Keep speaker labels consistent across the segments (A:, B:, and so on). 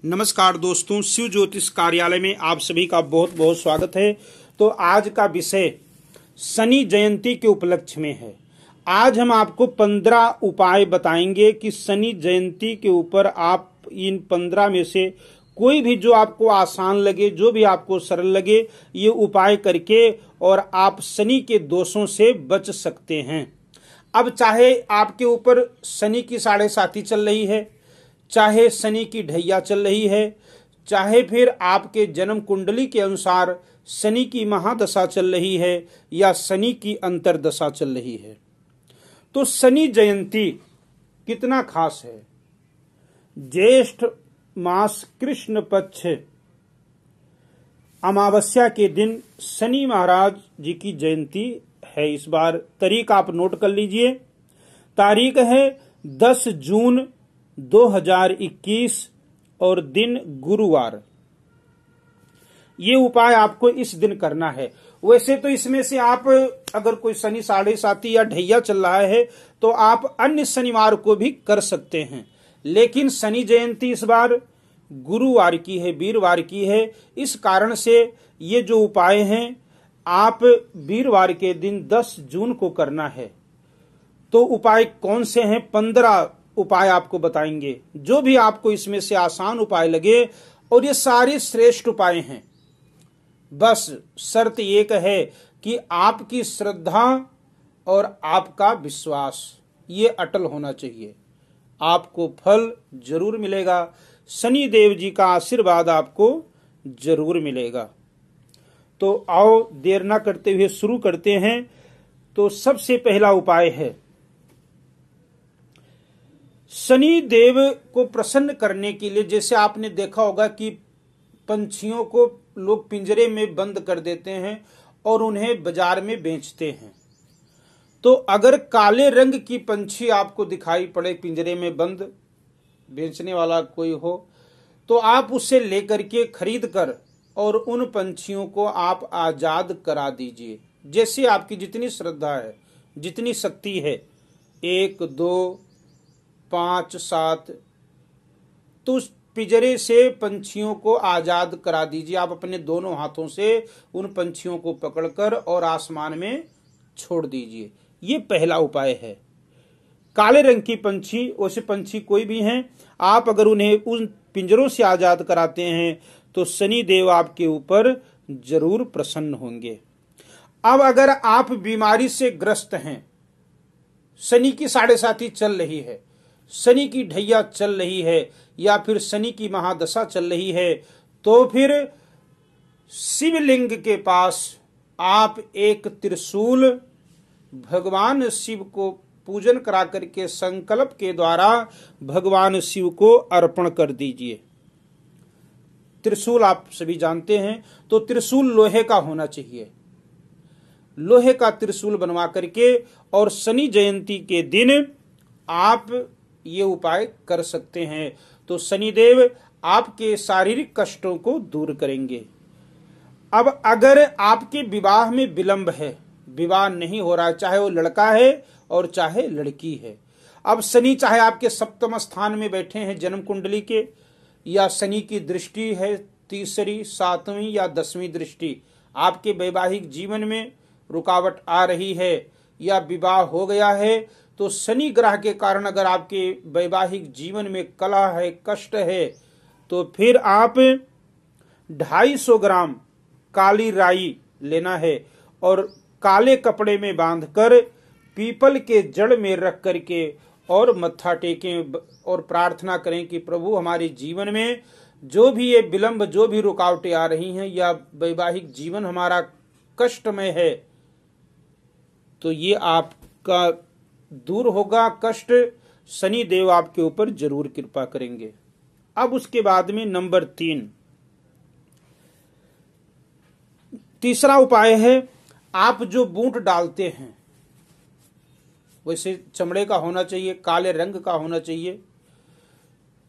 A: नमस्कार दोस्तों, शिव ज्योतिष कार्यालय में आप सभी का बहुत बहुत स्वागत है। तो आज का विषय शनि जयंती के उपलक्ष्य में है। आज हम आपको 15 उपाय बताएंगे कि शनि जयंती के ऊपर आप इन 15 में से कोई भी जो आपको आसान लगे, जो भी आपको सरल लगे, ये उपाय करके और आप शनि के दोषों से बच सकते हैं। अब चाहे आपके ऊपर शनि की 7.5 चल रही है, चाहे शनि की ढैया चल रही है, चाहे फिर आपके जन्म कुंडली के अनुसार शनि की महादशा चल रही है या शनि की अंतरदशा चल रही है, तो शनि जयंती कितना खास है। ज्येष्ठ मास कृष्ण पक्ष अमावस्या के दिन शनि महाराज जी की जयंती है। इस बार तारीख आप नोट कर लीजिए। तारीख है 10 जून 2021 और दिन गुरुवार। ये उपाय आपको इस दिन करना है। वैसे तो इसमें से आप अगर कोई शनि 7.5 या ढैया चल रहा है तो आप अन्य शनिवार को भी कर सकते हैं, लेकिन शनि जयंती इस बार गुरुवार की है, वीरवार की है। इस कारण से ये जो उपाय हैं आप वीरवार के दिन 10 जून को करना है। तो उपाय कौन से हैं? 15 उपाय आपको बताएंगे, जो भी आपको इसमें से आसान उपाय लगे, और ये सारे श्रेष्ठ उपाय हैं। बस शर्त एक है कि आपकी श्रद्धा और आपका विश्वास ये अटल होना चाहिए। आपको फल जरूर मिलेगा, शनि देव जी का आशीर्वाद आपको जरूर मिलेगा। तो आओ देर ना करते हुए शुरू करते हैं। तो सबसे पहला उपाय है, शनि देव को प्रसन्न करने के लिए, जैसे आपने देखा होगा कि पंछियों को लोग पिंजरे में बंद कर देते हैं और उन्हें बाजार में बेचते हैं। तो अगर काले रंग की पंछी आपको दिखाई पड़े पिंजरे में बंद, बेचने वाला कोई हो, तो आप उसे लेकर के खरीद कर और उन पंछियों को आप आजाद करा दीजिए। जैसे आपकी जितनी श्रद्धा है, जितनी शक्ति है, 1, 2, 5, 7, तो उस पिंजरे से पंछियों को आजाद करा दीजिए। आप अपने दोनों हाथों से उन पंछियों को पकड़कर और आसमान में छोड़ दीजिए। ये पहला उपाय है। काले रंग की पंछी, वैसे पंछी कोई भी हैं, आप अगर उन्हें उन पिंजरों से आजाद कराते हैं तो शनि देव आपके ऊपर जरूर प्रसन्न होंगे। अब अगर आप बीमारी से ग्रस्त हैं, शनि की 7.5 चल रही है, शनि की ढैया चल रही है, या फिर शनि की महादशा चल रही है, तो फिर शिवलिंग के पास आप एक त्रिशूल भगवान शिव को पूजन करा करके संकल्प के द्वारा भगवान शिव को अर्पण कर दीजिए। त्रिशूल आप सभी जानते हैं, तो त्रिशूल लोहे का होना चाहिए। लोहे का त्रिशूल बनवा करके और शनि जयंती के दिन आप ये उपाय कर सकते हैं, तो शनिदेव आपके शारीरिक कष्टों को दूर करेंगे। अब अगर आपके विवाह में विलंब है, विवाह नहीं हो रहा, चाहे वो लड़का है और चाहे लड़की है, अब शनि चाहे आपके सप्तम स्थान में बैठे हैं जन्म कुंडली के, या शनि की दृष्टि है 3री, 7वीं या 10वीं दृष्टि, आपके वैवाहिक जीवन में रुकावट आ रही है या विवाह हो गया है, तो शनि ग्रह के कारण अगर आपके वैवाहिक जीवन में कलह है, कष्ट है, तो फिर आप 250 ग्राम काली राई लेना है और काले कपड़े में बांधकर पीपल के जड़ में रख करके और मत्था टेकें और प्रार्थना करें कि प्रभु हमारे जीवन में जो भी ये विलंब, जो भी रुकावटें आ रही हैं या वैवाहिक जीवन हमारा कष्टमय है, तो ये आपका दूर होगा कष्ट। शनि देव आपके ऊपर जरूर कृपा करेंगे। अब उसके बाद में नंबर 3, तीसरा उपाय है, आप जो बूट डालते हैं, वैसे चमड़े का होना चाहिए, काले रंग का होना चाहिए,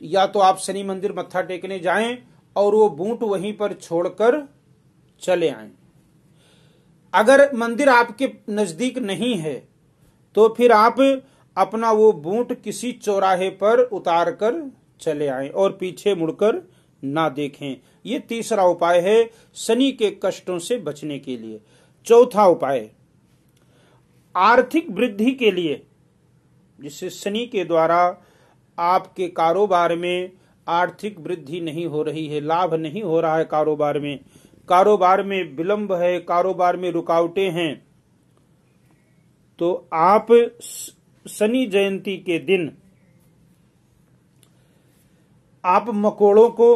A: या तो आप शनि मंदिर मत्था टेकने जाएं और वो बूट वहीं पर छोड़कर चले आएं। अगर मंदिर आपके नजदीक नहीं है तो फिर आप अपना वो बूट किसी चौराहे पर उतार कर चले आएं और पीछे मुड़कर ना देखें। ये तीसरा उपाय है शनि के कष्टों से बचने के लिए। चौथा उपाय, आर्थिक वृद्धि के लिए, जिससे शनि के द्वारा आपके कारोबार में आर्थिक वृद्धि नहीं हो रही है, लाभ नहीं हो रहा है, कारोबार में विलंब है, कारोबार में रुकावटें हैं, तो आप शनि जयंती के दिन आप मकोड़ों को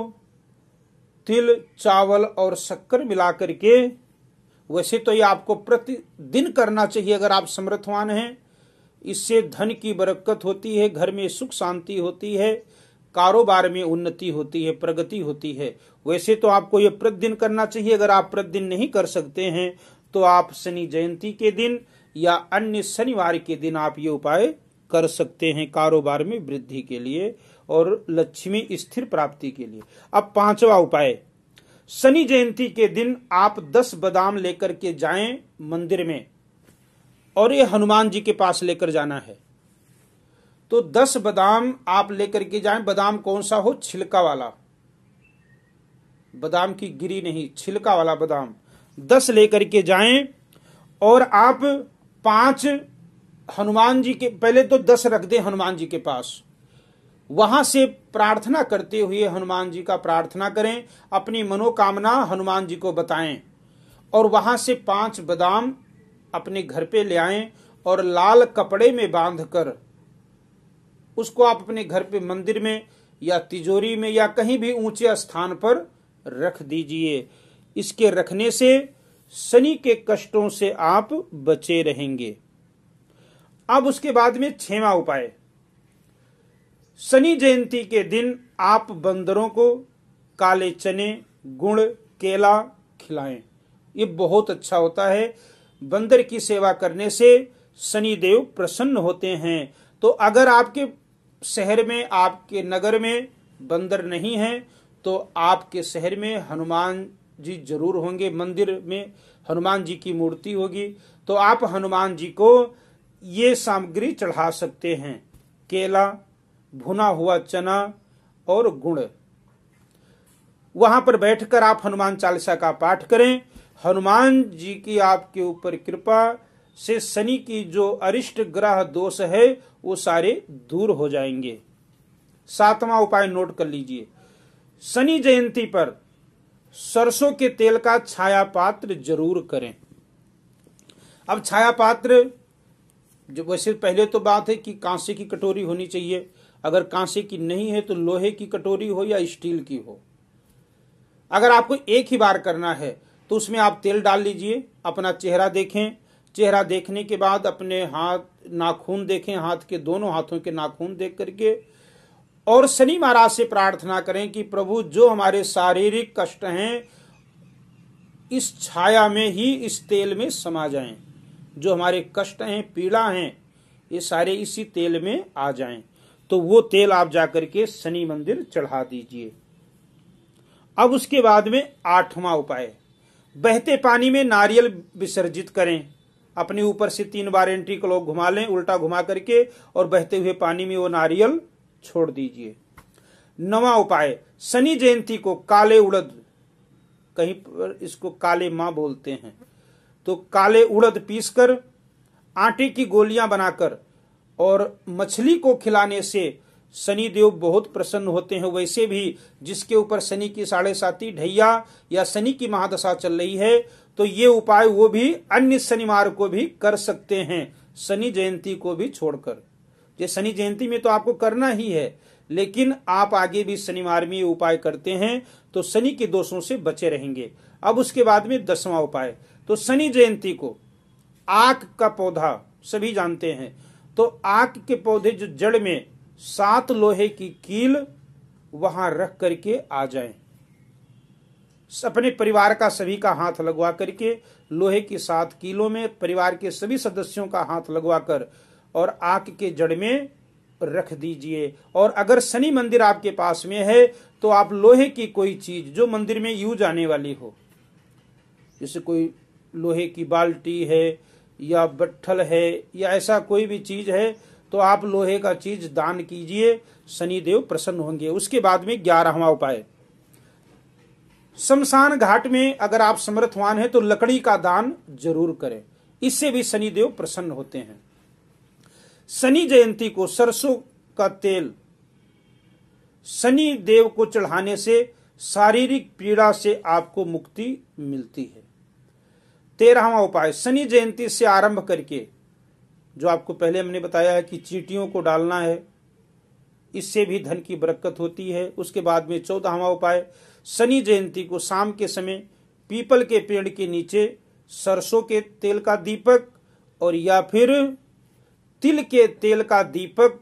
A: तिल, चावल और शक्कर मिलाकर के, वैसे तो ये आपको प्रतिदिन करना चाहिए अगर आप समर्थवान हैं, इससे धन की बरकत होती है, घर में सुख शांति होती है, कारोबार में उन्नति होती है, प्रगति होती है। वैसे तो आपको ये प्रतिदिन करना चाहिए। अगर आप प्रतिदिन नहीं कर सकते हैं तो आप शनि जयंती के दिन या अन्य शनिवार के दिन आप ये उपाय कर सकते हैं कारोबार में वृद्धि के लिए और लक्ष्मी स्थिर प्राप्ति के लिए। अब पांचवा उपाय, शनि जयंती के दिन आप 10 बादाम लेकर के जाएं मंदिर में, और ये हनुमान जी के पास लेकर जाना है। तो 10 बादाम आप लेकर के जाएं। बादाम कौन सा हो? छिलका वाला, बादाम की गिरी नहीं, छिलका वाला बादाम 10 लेकर के जाएं। और आप 5 हनुमान जी के, पहले तो 10 रख दें हनुमान जी के पास, वहां से प्रार्थना करते हुए हनुमान जी का प्रार्थना करें, अपनी मनोकामना हनुमान जी को बताएं, और वहां से 5 बादाम अपने घर पे ले आएं और लाल कपड़े में बांधकर उसको आप अपने घर पे मंदिर में या तिजोरी में या कहीं भी ऊंचे स्थान पर रख दीजिए। इसके रखने से शनि के कष्टों से आप बचे रहेंगे। अब उसके बाद में 6वां उपाय, शनि जयंती के दिन आप बंदरों को काले चने, गुड़, केला खिलाएं। ये बहुत अच्छा होता है। बंदर की सेवा करने से शनि देव प्रसन्न होते हैं। तो अगर आपके शहर में, आपके नगर में बंदर नहीं है तो आपके शहर में हनुमान जी जरूर होंगे, मंदिर में हनुमान जी की मूर्ति होगी, तो आप हनुमान जी को ये सामग्री चढ़ा सकते हैं, केला, भुना हुआ चना और गुड़। वहां पर बैठकर आप हनुमान चालीसा का पाठ करें। हनुमान जी की आपके ऊपर कृपा से शनि की जो अरिष्ट ग्रह दोष है वो सारे दूर हो जाएंगे। 7वां उपाय नोट कर लीजिए, शनि जयंती पर सरसों के तेल का छाया पात्र जरूर करें। अब छाया पात्र, जो वैसे पहले तो बात है कि कांसे की कटोरी होनी चाहिए, अगर कांसे की नहीं है तो लोहे की कटोरी हो या स्टील की हो। अगर आपको एक ही बार करना है तो उसमें आप तेल डाल लीजिए, अपना चेहरा देखें, चेहरा देखने के बाद अपने हाथ, नाखून देखें, हाथ के दोनों हाथों के नाखून देख करके, और शनि महाराज से प्रार्थना करें कि प्रभु जो हमारे शारीरिक कष्ट हैं इस छाया में ही, इस तेल में समा जाएं, जो हमारे कष्ट हैं, पीड़ा हैं, ये सारे इसी तेल में आ जाएं। तो वो तेल आप जाकर के शनि मंदिर चढ़ा दीजिए। अब उसके बाद में 8वां उपाय, बहते पानी में नारियल विसर्जित करें। अपने ऊपर से 3 बार एंट्री क्लॉक घुमा लें, उल्टा घुमा करके, और बहते हुए पानी में वो नारियल छोड़ दीजिए। 9वां उपाय, शनि जयंती को काले उड़द, कहीं पर इसको काले मां बोलते हैं, तो काले उड़द पीसकर आटे की गोलियां बनाकर और मछली को खिलाने से शनि देव बहुत प्रसन्न होते हैं। वैसे भी जिसके ऊपर शनि की 7.5 ढैया या शनि की महादशा चल रही है तो ये उपाय वो भी अन्य शनिवार को भी कर सकते हैं, शनि जयंती को भी छोड़कर। ये शनि जयंती में तो आपको करना ही है, लेकिन आप आगे भी शनिवार में ये उपाय करते हैं तो शनि के दोषों से बचे रहेंगे। अब उसके बाद में 10वां उपाय, तो शनि जयंती को आक का पौधा सभी जानते हैं, तो आक के पौधे जो जड़ में 7 लोहे की कील वहां रख करके आ जाएं। अपने परिवार का सभी का हाथ लगवा करके लोहे की 7 कीलों में परिवार के सभी सदस्यों का हाथ लगवाकर और आक के जड़ में रख दीजिए। और अगर शनि मंदिर आपके पास में है तो आप लोहे की कोई चीज जो मंदिर में यूज आने वाली हो, जैसे कोई लोहे की बाल्टी है या बट्ठल है या ऐसा कोई भी चीज है, तो आप लोहे का चीज दान कीजिए, शनि देव प्रसन्न होंगे। उसके बाद में 11वां उपाय, शमशान घाट में अगर आप समर्थवान हैं तो लकड़ी का दान जरूर करें, इससे भी शनिदेव प्रसन्न होते हैं। शनि जयंती को सरसों का तेल शनि देव को चढ़ाने से शारीरिक पीड़ा से आपको मुक्ति मिलती है। 13वां उपाय, शनि जयंती से आरंभ करके जो आपको पहले हमने बताया है कि चींटियों को डालना है, इससे भी धन की बरकत होती है। उसके बाद में 14वां उपाय, शनि जयंती को शाम के समय पीपल के पेड़ के नीचे सरसों के तेल का दीपक और या फिर तिल के तेल का दीपक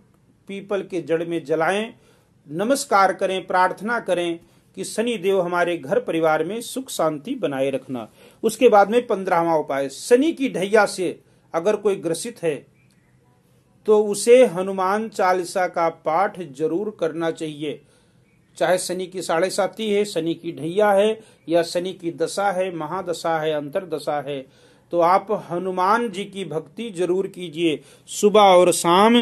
A: पीपल के जड़ में जलाएं, नमस्कार करें, प्रार्थना करें कि शनि देव हमारे घर परिवार में सुख शांति बनाए रखना। उसके बाद में 15वां उपाय, शनि की ढैया से अगर कोई ग्रसित है तो उसे हनुमान चालीसा का पाठ जरूर करना चाहिए। चाहे शनि की 7.5 है, शनि की ढैया है या शनि की दशा है, महादशा है, अंतरदशा है, तो आप हनुमान जी की भक्ति जरूर कीजिए। सुबह और शाम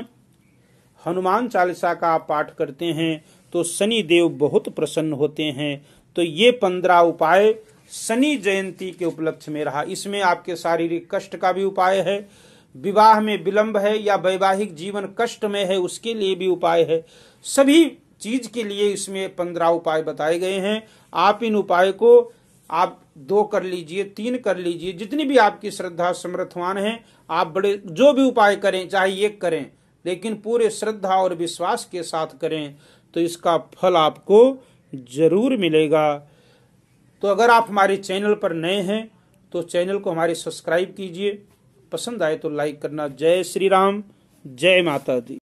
A: हनुमान चालीसा का आप पाठ करते हैं तो शनि देव बहुत प्रसन्न होते हैं। तो ये 15 उपाय शनि जयंती के उपलक्ष्य में रहा। इसमें आपके शारीरिक कष्ट का भी उपाय है, विवाह में विलंब है या वैवाहिक जीवन कष्ट में है उसके लिए भी उपाय है। सभी चीज के लिए इसमें 15 उपाय बताए गए हैं। आप इन उपाय को आप 2 कर लीजिए, 3 कर लीजिए, जितनी भी आपकी श्रद्धा समर्थवान है आप बड़े जो भी उपाय करें, चाहे 1 करें, लेकिन पूरे श्रद्धा और विश्वास के साथ करें तो इसका फल आपको जरूर मिलेगा। तो अगर आप हमारे चैनल पर नए हैं तो चैनल को हमारे सब्सक्राइब कीजिए, पसंद आए तो लाइक करना। जय श्री राम, जय माता दी।